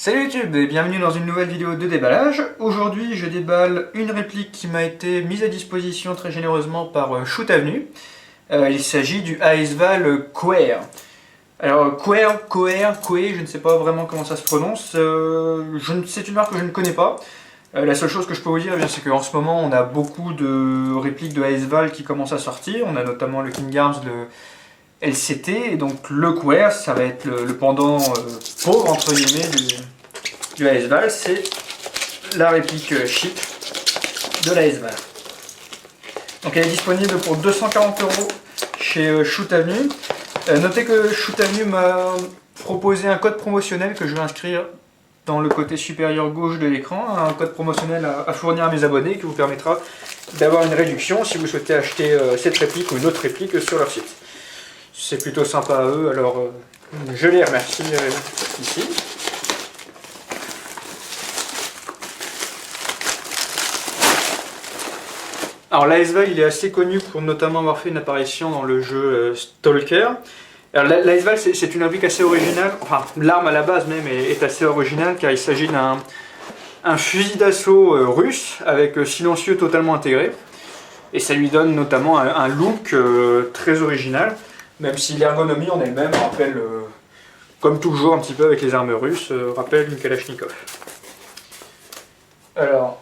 Salut YouTube et bienvenue dans une nouvelle vidéo de déballage. Aujourd'hui je déballe une réplique qui m'a été mise à disposition très généreusement par Shoot Avenue. Il s'agit du Aesval Quaer. Alors Quaer, je ne sais pas vraiment comment ça se prononce. C'est une marque que je ne connais pas. La seule chose que je peux vous dire, c'est qu'en ce moment on a beaucoup de répliques de Aesval qui commencent à sortir. On a notamment le King Arms, le LCT, et donc le Quaer, ça va être le pendant pauvre entre guillemets du Aesval, c'est la réplique cheap de l'Aesval. Donc elle est disponible pour 240 € chez Shoot Avenue. Notez que Shoot Avenue m'a proposé un code promotionnel que je vais inscrire dans le côté supérieur gauche de l'écran, un code promotionnel à fournir à mes abonnés qui vous permettra d'avoir une réduction si vous souhaitez acheter cette réplique ou une autre réplique sur leur site. C'est plutôt sympa à eux, alors je les remercie ici. Alors l'Aesval, il est assez connu pour notamment avoir fait une apparition dans le jeu Stalker. Alors l'Aesval, c'est une réplique assez originale, enfin l'arme à la base même est assez originale car il s'agit d'un fusil d'assaut russe avec silencieux totalement intégré. Et ça lui donne notamment un look très original. Même si l'ergonomie en elle-même rappelle, comme toujours un petit peu avec les armes russes, rappelle une Kalachnikov. Alors,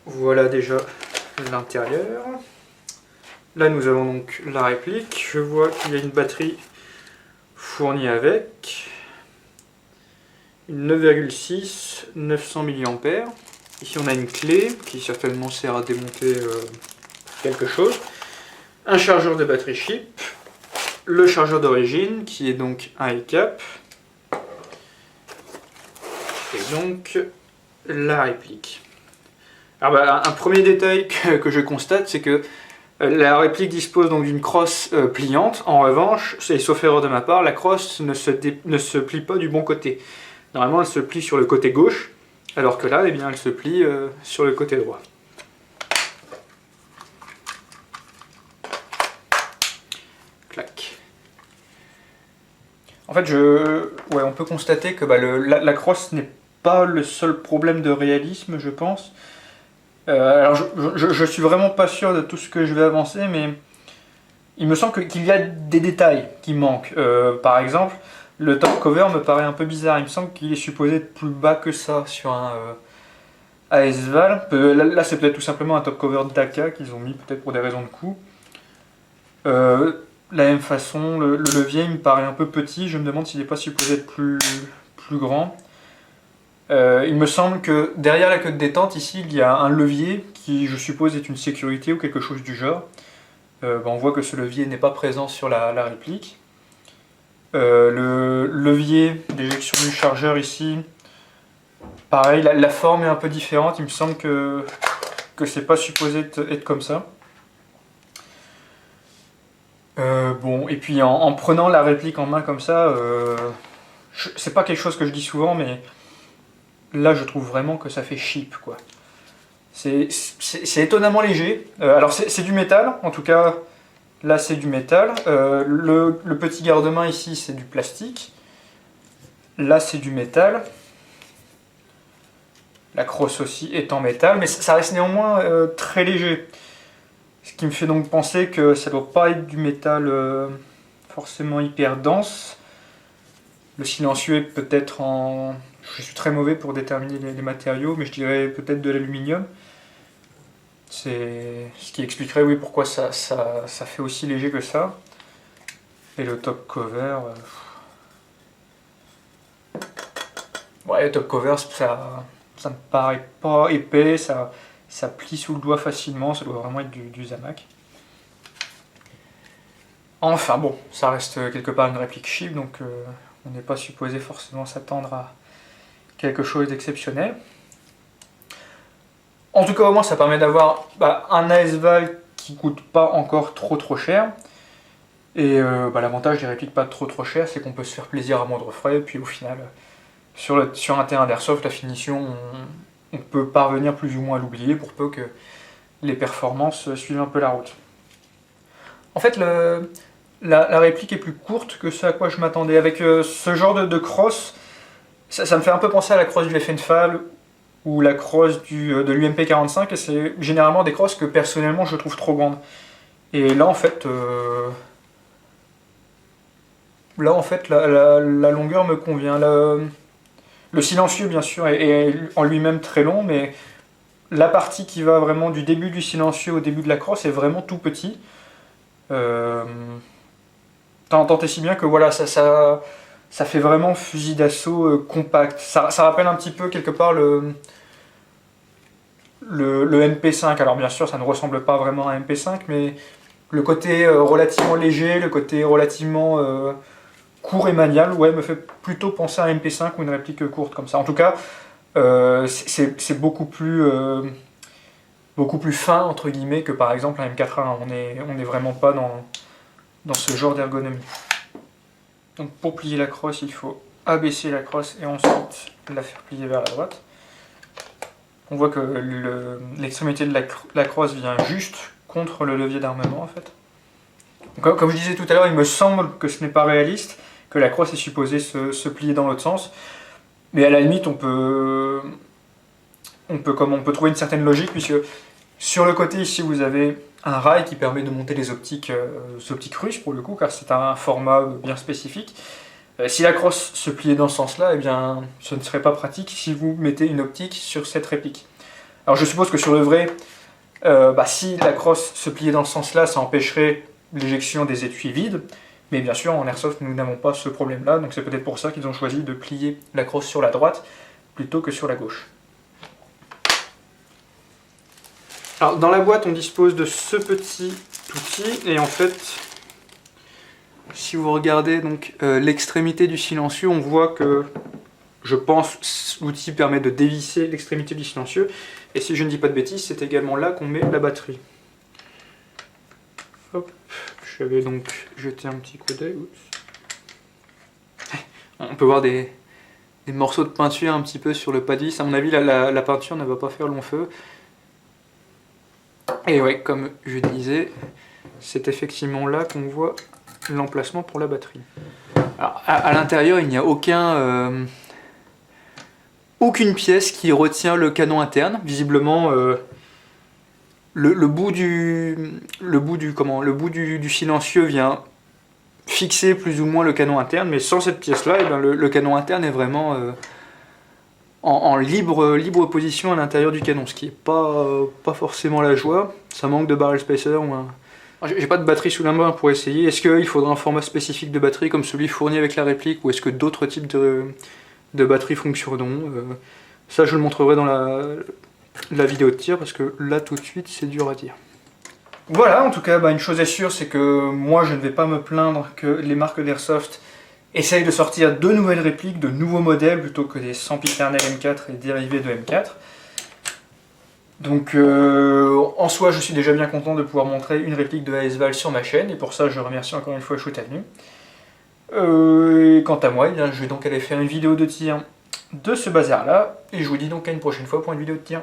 voilà déjà l'intérieur. Là nous avons donc la réplique. Je vois qu'il y a une batterie fournie avec. Une 9,6, 900 mAh. Ici on a une clé qui certainement sert à démonter quelque chose. Un chargeur de batterie chip. Le chargeur d'origine qui est donc un E-cap et donc la réplique. Alors un premier détail que je constate, c'est que la réplique dispose donc d'une crosse pliante. En revanche, et sauf erreur de ma part, la crosse ne se plie pas du bon côté. Normalement elle se plie sur le côté gauche, alors que là elle se plie sur le côté droit. Clac. En fait, on peut constater que la crosse n'est pas le seul problème de réalisme, je pense. Alors, je suis vraiment pas sûr de tout ce que je vais avancer, mais il me semble qu'il y a des détails qui manquent. Par exemple, le top cover me paraît un peu bizarre. Il me semble qu'il est supposé être plus bas que ça sur un Aesval. Là, c'est peut-être tout simplement un top cover d'Aka qu'ils ont mis, peut-être pour des raisons de coût. De la même façon, le levier il me paraît un peu petit, je me demande s'il n'est pas supposé être plus grand. Il me semble que derrière la queue de détente, ici, il y a un levier qui, je suppose, est une sécurité ou quelque chose du genre. On voit que ce levier n'est pas présent sur la réplique. Le levier d'éjection du chargeur ici, pareil, la forme est un peu différente, il me semble que c'est pas supposé être comme ça. Et puis en prenant la réplique en main comme ça, c'est pas quelque chose que je dis souvent, mais là je trouve vraiment que ça fait cheap, quoi. C'est étonnamment léger. Alors c'est du métal, en tout cas là c'est du métal. Le petit garde-main ici c'est du plastique. Là c'est du métal. La crosse aussi est en métal, mais ça reste néanmoins très léger. Ce qui me fait donc penser que ça ne doit pas être du métal forcément hyper dense. Le silencieux est peut-être en... Je suis très mauvais pour déterminer les matériaux, mais je dirais peut-être de l'aluminium. C'est ce qui expliquerait oui, pourquoi ça fait aussi léger que ça. Et le top cover... Ouais, le top cover, ça me paraît pas épais, ça plie sous le doigt facilement, ça doit vraiment être du Zamac. Enfin bon, ça reste quelque part une réplique cheap, donc on n'est pas supposé forcément s'attendre à quelque chose d'exceptionnel. En tout cas au moins ça permet d'avoir un Aesval qui coûte pas encore trop cher. Et l'avantage des répliques pas trop cher, c'est qu'on peut se faire plaisir à moindre frais, et puis au final, sur un terrain d'airsoft, la finition, on peut parvenir plus ou moins à l'oublier pour peu que les performances suivent un peu la route. En fait, la réplique est plus courte que ce à quoi je m'attendais. Avec ce genre de crosse, Ça me fait un peu penser à la crosse du Effenfall ou la crosse de l'UMP 45, et c'est généralement des crosses que personnellement je trouve trop grandes. Et là en fait, la longueur me convient. Le silencieux bien sûr est en lui-même très long, mais la partie qui va vraiment du début du silencieux au début de la crosse est vraiment tout petit. Tant et si bien que voilà, ça fait vraiment fusil d'assaut compact. Ça rappelle un petit peu quelque part le MP5. Alors bien sûr, ça ne ressemble pas vraiment à un MP5, mais le côté relativement léger, le côté relativement court et maniable, ouais, me fait plutôt penser à un MP5 ou une réplique courte comme ça. En tout cas, c'est beaucoup plus fin entre guillemets que par exemple un M4A1. On est vraiment pas dans ce genre d'ergonomie. Donc pour plier la crosse, il faut abaisser la crosse et ensuite la faire plier vers la droite. On voit que l'extrémité de la crosse vient juste contre le levier d'armement en fait. Donc, comme je disais tout à l'heure, il me semble que ce n'est pas réaliste, que la crosse est supposée se plier dans l'autre sens. Mais à la limite, on peut trouver une certaine logique, puisque sur le côté ici, vous avez un rail qui permet de monter les optiques russes pour le coup, car c'est un format bien spécifique. Si la crosse se pliait dans ce sens-là, eh bien, ce ne serait pas pratique si vous mettez une optique sur cette réplique. Alors je suppose que sur le vrai, si la crosse se pliait dans ce sens-là, ça empêcherait l'éjection des étuis vides. Mais bien sûr, en Airsoft, nous n'avons pas ce problème-là, donc c'est peut-être pour ça qu'ils ont choisi de plier la crosse sur la droite plutôt que sur la gauche. Alors, dans la boîte, on dispose de ce petit outil, et en fait, si vous regardez donc l'extrémité du silencieux, on voit que, je pense, l'outil permet de dévisser l'extrémité du silencieux, et si je ne dis pas de bêtises, c'est également là qu'on met la batterie. Hop, je vais donc jeter un petit coup d'œil. On peut voir des morceaux de peinture un petit peu sur le pas de vis. À mon avis, la peinture ne va pas faire long feu. Et ouais, comme je disais, c'est effectivement là qu'on voit l'emplacement pour la batterie. Alors, à l'intérieur, il n'y a aucune pièce qui retient le canon interne. Visiblement, le bout du silencieux vient fixer plus ou moins le canon interne, mais sans cette pièce-là, eh bien, le canon interne est vraiment en libre position à l'intérieur du canon, ce qui n'est pas forcément la joie. Ça manque de barrel spacer ou un... J'ai pas de batterie sous la main pour essayer. Est-ce qu'il faudra un format spécifique de batterie comme celui fourni avec la réplique, ou est-ce que d'autres types de batteries fonctionneront ça, je le montrerai dans la vidéo de tir, parce que là, tout de suite, c'est dur à dire. Voilà, en tout cas, une chose est sûre, c'est que moi, je ne vais pas me plaindre que les marques d'Airsoft essayent de sortir de nouvelles répliques, de nouveaux modèles, plutôt que des sempiternels M4 et dérivés de M4. Donc, en soi, je suis déjà bien content de pouvoir montrer une réplique de ASVAL sur ma chaîne, et pour ça, je remercie encore une fois Shoot Avenue. Quant à moi, eh bien, je vais donc aller faire une vidéo de tir de ce bazar-là, et je vous dis donc à une prochaine fois pour une vidéo de tir.